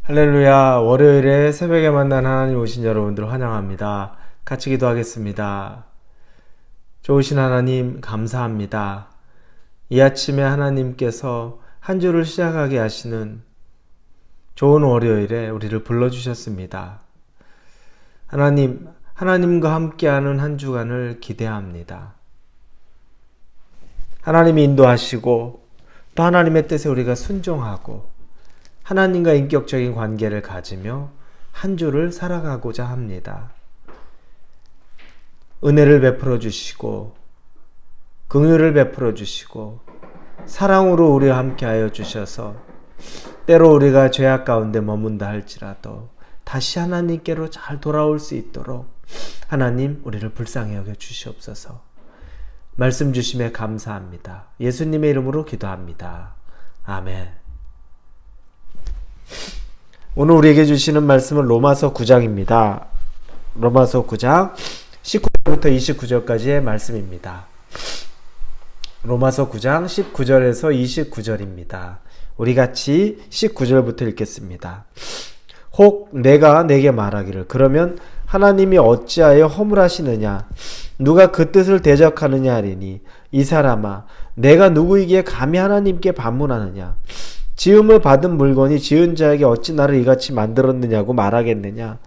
할렐루야. 월요일에 새벽에 만난 하나님 오신 여러분들 환영합니다. 같이 기도하겠습니다. 좋으신 하나님 감사합니다. 이 아침에 하나님께서 한 주를 시작하게 하시는 좋은 월요일에 우리를 불러주셨습니다. 하나님과 함께하는 한 주간을 기대합니다. 하나님이 인도하시고 또 하나님의 뜻에 우리가 순종하고 하나님과 인격적인 관계를 가지며 한 주를 살아가고자 합니다. 은혜를 베풀어 주시고 긍휼을 베풀어 주시고 사랑으로 우리와 함께하여 주셔서 때로 우리가 죄악 가운데 머문다 할지라도 다시 하나님께로 잘 돌아올 수 있도록 하나님 우리를 불쌍히 여겨 주시옵소서. 말씀 주심에 감사합니다. 예수님의 이름으로 기도합니다. 아멘. 오늘 우리에게 주시는 말씀은 로마서 9장입니다. 로마서 9장 19절부터 29절까지의 말씀입니다. 로마서 9장 19절에서 29절입니다. 우리 같이 19절부터 읽겠습니다. 혹 내가 내게 말하기를 그러면 하나님이 어찌하여 허물하시느냐 누가 그 뜻을 대적하느냐 하리니 이 사람아 내가 누구이기에 감히 하나님께 반문하느냐 지음을 받은 물건이 지은 자에게 어찌 나를 이같이 만들었느냐고 말하겠느냐.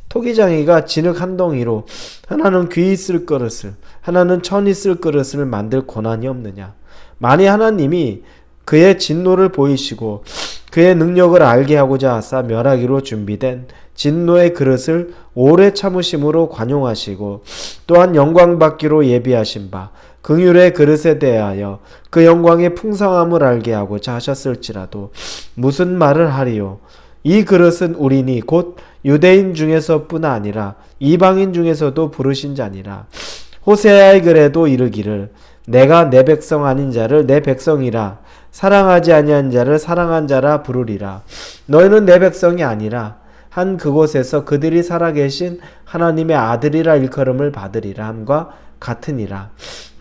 토기장이가 진흙 한 덩이로 하나는 귀 있을 그릇을 하나는 천 있을 그릇을 만들 고난이 없느냐. 만일 하나님이 그의 진노를 보이시고 그의 능력을 알게 하고자 하사 멸하기로 준비된 진노의 그릇을 오래 참으심으로 관용하시고 또한 영광 받기로 예비하신 바 긍휼의 그릇에 대하여 그 영광의 풍성함을 알게 하고자 하셨을지라도 무슨 말을 하리요. 이 그릇은 우리니 곧 유대인 중에서뿐 아니라 이방인 중에서도 부르신 자니라. 호세아의 글에도 이르기를 내가 내 백성 아닌 자를 내 백성이라 사랑하지 아니한 자를 사랑한 자라 부르리라. 너희는 내 백성이 아니라 한 그곳에서 그들이 살아계신 하나님의 아들이라 일컬음을 받으리라 함과 같으니라.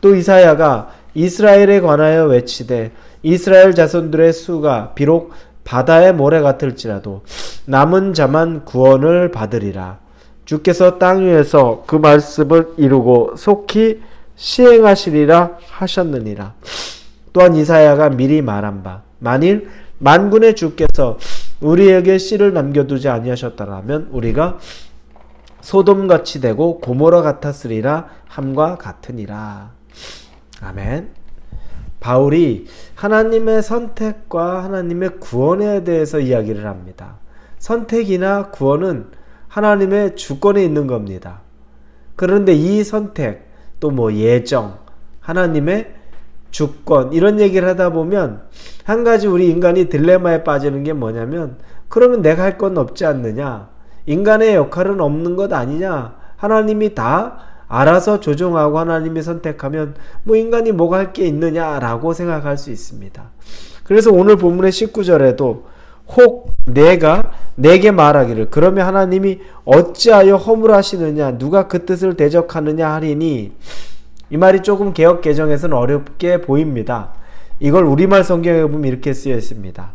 또 이사야가 이스라엘에 관하여 외치되 이스라엘 자손들의 수가 비록 바다의 모래 같을지라도 남은 자만 구원을 받으리라. 주께서 땅 위에서 그 말씀을 이루고 속히 시행하시리라 하셨느니라. 또한 이사야가 미리 말한 바 만일 만군의 주께서 우리에게 씨를 남겨두지 아니하셨더라면 우리가 소돔같이 되고 고모라 같았으리라 함과 같으니라. 아멘. 바울이 하나님의 선택과 하나님의 구원에 대해서 이야기를 합니다. 선택이나 구원은 하나님의 주권에 있는 겁니다. 그런데 이 선택 또 예정 하나님의 주권 이런 얘기를 하다 보면 한 가지 우리 인간이 딜레마에 빠지는 게 뭐냐면 그러면 내가 할 건 없지 않느냐, 인간의 역할은 없는 것 아니냐, 하나님이 다 알아서 조종하고 하나님이 선택하면 인간이 뭐가 할 게 있느냐라고 생각할 수 있습니다. 그래서 오늘 본문의 19절에도 혹 내가 내게 말하기를 그러면 하나님이 어찌하여 허물하시느냐 누가 그 뜻을 대적하느냐 하리니 이 말이 조금 개역 개정에서는 어렵게 보입니다. 이걸 우리말 성경에 보면 이렇게 쓰여 있습니다.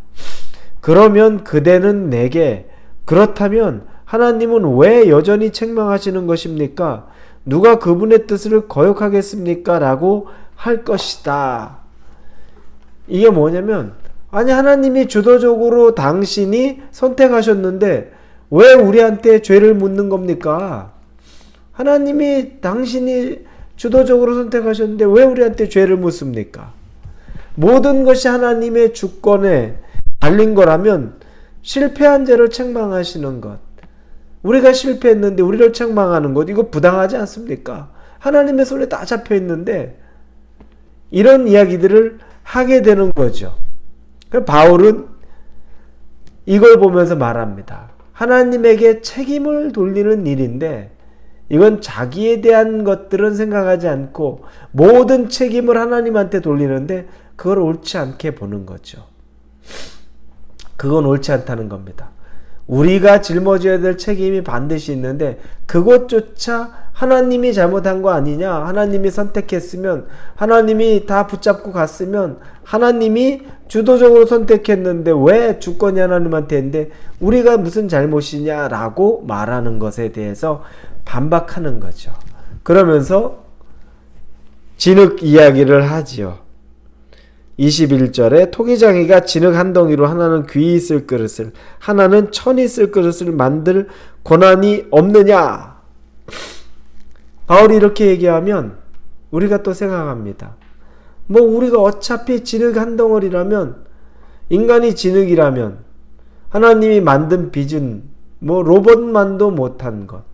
그러면 그대는 내게 그렇다면 하나님은 왜 여전히 책망하시는 것입니까? 누가 그분의 뜻을 거역하겠습니까? 라고 할 것이다. 이게 뭐냐면 아니 하나님이 주도적으로 당신이 선택하셨는데 왜 우리한테 죄를 묻는 겁니까? 하나님이 당신이 주도적으로 선택하셨는데 왜 우리한테 죄를 묻습니까? 모든 것이 하나님의 주권에 달린 거라면 실패한 죄를 책망하시는 것, 우리가 실패했는데 우리를 책망하는 것, 이거 부당하지 않습니까? 하나님의 손에 다 잡혀 있는데 이런 이야기들을 하게 되는 거죠. 바울은 이걸 보면서 말합니다. 하나님에게 책임을 돌리는 일인데 이건 자기에 대한 것들은 생각하지 않고 모든 책임을 하나님한테 돌리는데 그걸 옳지 않게 보는 거죠. 그건 옳지 않다는 겁니다. 우리가 짊어져야 될 책임이 반드시 있는데 그것조차 하나님이 잘못한 거 아니냐? 하나님이 선택했으면, 하나님이 다 붙잡고 갔으면, 하나님이 주도적으로 선택했는데 왜 주권이 하나님한테 있는데 우리가 무슨 잘못이냐라고 말하는 것에 대해서 반박하는 거죠. 그러면서 진흙 이야기를 하지요. 21절에 토기장이가 진흙 한 덩이로 하나는 귀 있을 그릇을, 하나는 천이 있을 그릇을 만들 권한이 없느냐? 바울이 이렇게 얘기하면 우리가 또 생각합니다. 뭐 우리가 어차피 진흙 한 덩어리라면, 인간이 진흙이라면 하나님이 만든 빚은 뭐 로봇만도 못한 것,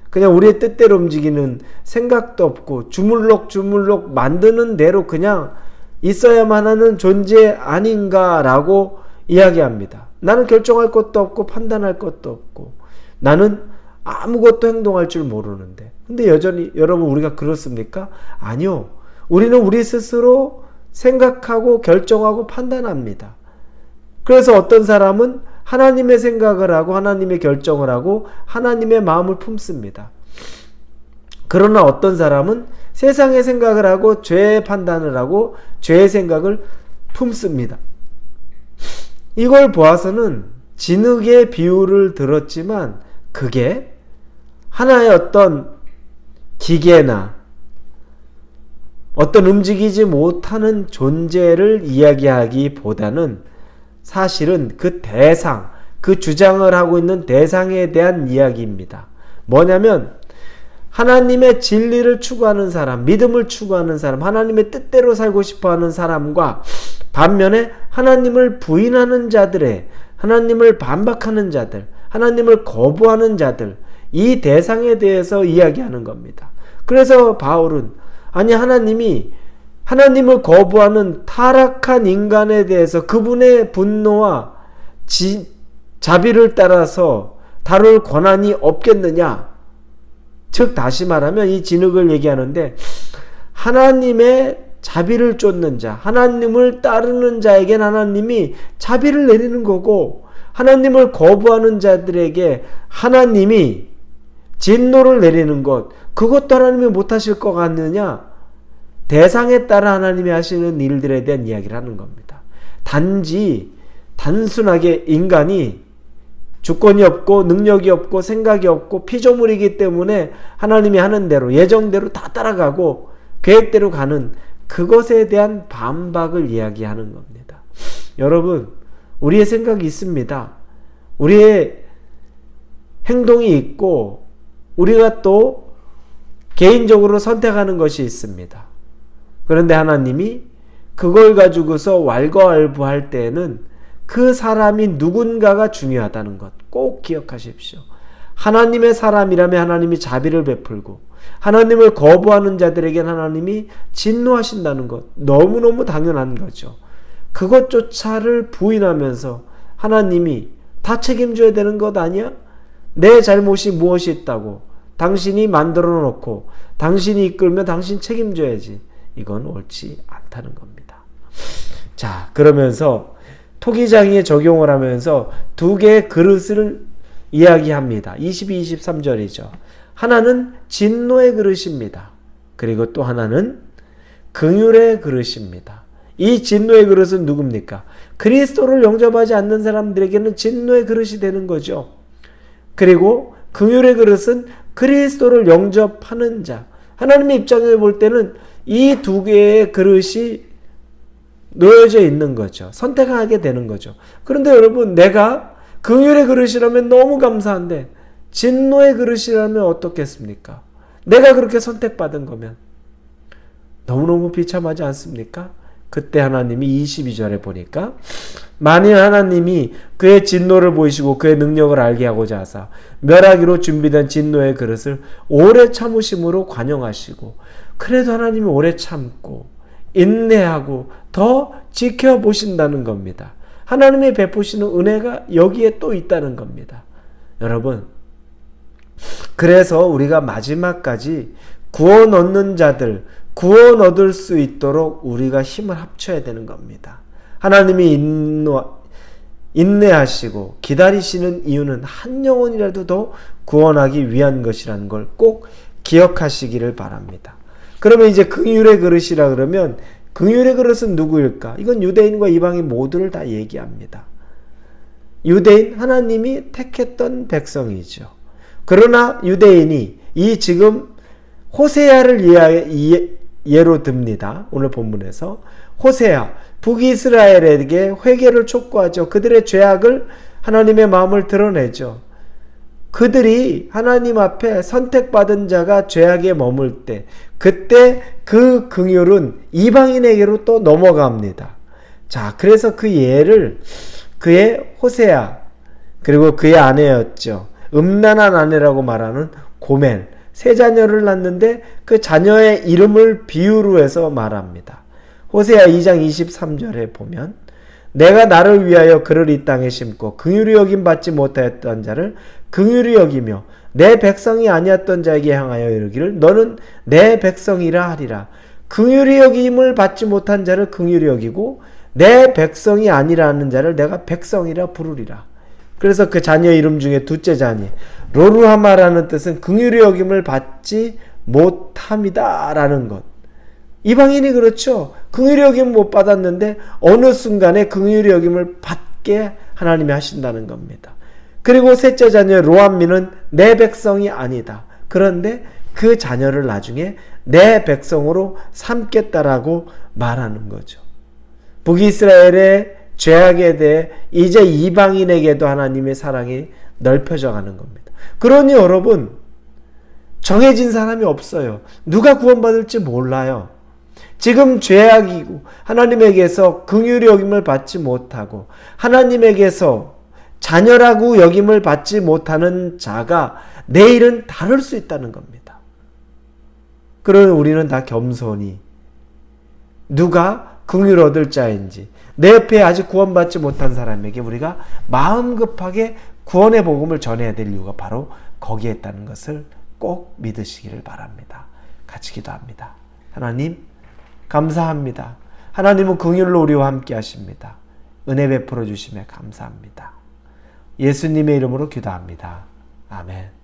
그냥 우리의 뜻대로 움직이는 생각도 없고 주물럭 만드는 대로 그냥 있어야만 하는 존재 아닌가라고 이야기합니다. 나는 결정할 것도 없고 판단할 것도 없고 나는 아무것도 행동할 줄 모르는데, 근데 여전히 여러분 우리가 그렇습니까? 아니요. 우리는 우리 스스로 생각하고 결정하고 판단합니다. 그래서 어떤 사람은 하나님의 생각을 하고 하나님의 결정을 하고 하나님의 마음을 품습니다. 그러나 어떤 사람은 세상의 생각을 하고 죄의 판단을 하고 죄의 생각을 품습니다. 이걸 보아서는 진흙의 비유를 들었지만 그게 하나의 어떤 기계나 어떤 움직이지 못하는 존재를 이야기하기보다는 사실은 그 대상, 그 주장을 하고 있는 대상에 대한 이야기입니다. 뭐냐면 하나님의 진리를 추구하는 사람, 믿음을 추구하는 사람, 하나님의 뜻대로 살고 싶어하는 사람과 반면에 하나님을 부인하는 자들의, 하나님을 반박하는 자들, 하나님을 거부하는 자들, 이 대상에 대해서 이야기하는 겁니다. 그래서 바울은 아니 하나님이 하나님을 거부하는 타락한 인간에 대해서 그분의 분노와 자비를 따라서 다룰 권한이 없겠느냐? 즉 다시 말하면 이 진흙을 얘기하는데 하나님의 자비를 쫓는 자, 하나님을 따르는 자에겐 하나님이 자비를 내리는 거고 하나님을 거부하는 자들에게 하나님이 진노를 내리는 것, 그것도 하나님이 못하실 것 같느냐? 대상에 따라 하나님이 하시는 일들에 대한 이야기를 하는 겁니다. 단순하게 인간이 주권이 없고 능력이 없고 생각이 없고 피조물이기 때문에 하나님이 하는 대로 예정대로 다 따라가고 계획대로 가는 그것에 대한 반박을 이야기하는 겁니다. 여러분, 우리의 생각이 있습니다. 우리의 행동이 있고 우리가 또 개인적으로 선택하는 것이 있습니다. 그런데 하나님이 그걸 가지고서 왈가왈부할 때에는 그 사람이 누군가가 중요하다는 것 꼭 기억하십시오. 하나님의 사람이라면 하나님이 자비를 베풀고 하나님을 거부하는 자들에게는 하나님이 진노하신다는 것 너무너무 당연한 거죠. 그것조차를 부인하면서 하나님이 다 책임져야 되는 것 아니야? 내 잘못이 무엇이 있다고? 당신이 만들어 놓고 당신이 이끌면 당신 책임져야지. 이건 옳지 않다는 겁니다. 자, 그러면서 토기장이에 적용을 하면서 두 개의 그릇을 이야기합니다. 22, 23절이죠. 하나는 진노의 그릇입니다. 그리고 또 하나는 긍휼의 그릇입니다. 이 진노의 그릇은 누굽니까? 그리스도를 영접하지 않는 사람들에게는 진노의 그릇이 되는 거죠. 그리고 긍휼의 그릇은 그리스도를 영접하는 자. 하나님의 입장에서 볼 때는 이 두 개의 그릇이 놓여져 있는 거죠. 선택하게 되는 거죠. 그런데 여러분, 내가 긍휼의 그릇이라면 너무 감사한데 진노의 그릇이라면 어떻겠습니까? 내가 그렇게 선택받은 거면 너무너무 비참하지 않습니까? 그때 하나님이 22절에 보니까 만일 하나님이 그의 진노를 보이시고 그의 능력을 알게 하고자 하사 멸하기로 준비된 진노의 그릇을 오래 참으심으로 관용하시고, 그래도 하나님이 오래 참고 인내하고 더 지켜보신다는 겁니다. 하나님이 베푸시는 은혜가 여기에 또 있다는 겁니다. 여러분, 그래서 우리가 마지막까지 구원 얻는 자들, 구원 얻을 수 있도록 우리가 힘을 합쳐야 되는 겁니다. 하나님이 인내하시고 기다리시는 이유는 한 영혼이라도 더 구원하기 위한 것이라는 걸 꼭 기억하시기를 바랍니다. 그러면 이제 긍휼의 그릇이라 그러면 긍휼의 그릇은 누구일까? 이건 유대인과 이방인 모두를 다 얘기합니다. 유대인, 하나님이 택했던 백성이죠. 그러나 유대인이 이 지금 호세아를 예로 듭니다. 오늘 본문에서 호세아, 북이스라엘에게 회개를 촉구하죠. 그들의 죄악을, 하나님의 마음을 드러내죠. 그들이 하나님 앞에 선택받은 자가 죄악에 머물 때, 그때 그 긍휼은 이방인에게로 또 넘어갑니다. 자, 그래서 그 예를 그의 호세아, 그리고 그의 아내였죠. 음란한 아내라고 말하는 고멜, 세 자녀를 낳는데 그 자녀의 이름을 비유로 해서 말합니다. 호세아 2장 23절에 보면 내가 나를 위하여 그를 이 땅에 심고 긍휼히 여김 받지 못하였던 자를 긍휼히 여기며 내 백성이 아니었던 자에게 향하여 이르기를 너는 내 백성이라 하리라. 긍휼히 여김을 받지 못한 자를 긍휼히 여기고 내 백성이 아니라는 자를 내가 백성이라 부르리라. 그래서 그 자녀 이름 중에 둘째 자녀 로루하마라는 뜻은 긍휼히 여김을 받지 못함이다 라는 것. 이방인이 그렇죠. 긍휼히 여김을 못 받았는데 어느 순간에 긍휼히 여김을 받게 하나님이 하신다는 겁니다. 그리고 셋째 자녀 로암미는 내 백성이 아니다. 그런데 그 자녀를 나중에 내 백성으로 삼겠다라고 말하는 거죠. 북이스라엘의 죄악에 대해 이제 이방인에게도 하나님의 사랑이 넓혀져 가는 겁니다. 그러니 여러분, 정해진 사람이 없어요. 누가 구원받을지 몰라요. 지금 죄악이고 하나님에게서 긍휼히 여김을 받지 못하고 하나님에게서 자녀라고 여김을 받지 못하는 자가 내일은 다를 수 있다는 겁니다. 그러니 우리는 다 겸손히 누가 긍휼 얻을 자인지 내 옆에 아직 구원받지 못한 사람에게 우리가 마음 급하게 구원의 복음을 전해야 될 이유가 바로 거기에 있다는 것을 꼭 믿으시기를 바랍니다. 같이 기도합니다. 하나님 감사합니다. 하나님은 긍휼로 우리와 함께 하십니다. 은혜 베풀어 주시며 감사합니다. 예수님의 이름으로 기도합니다. 아멘.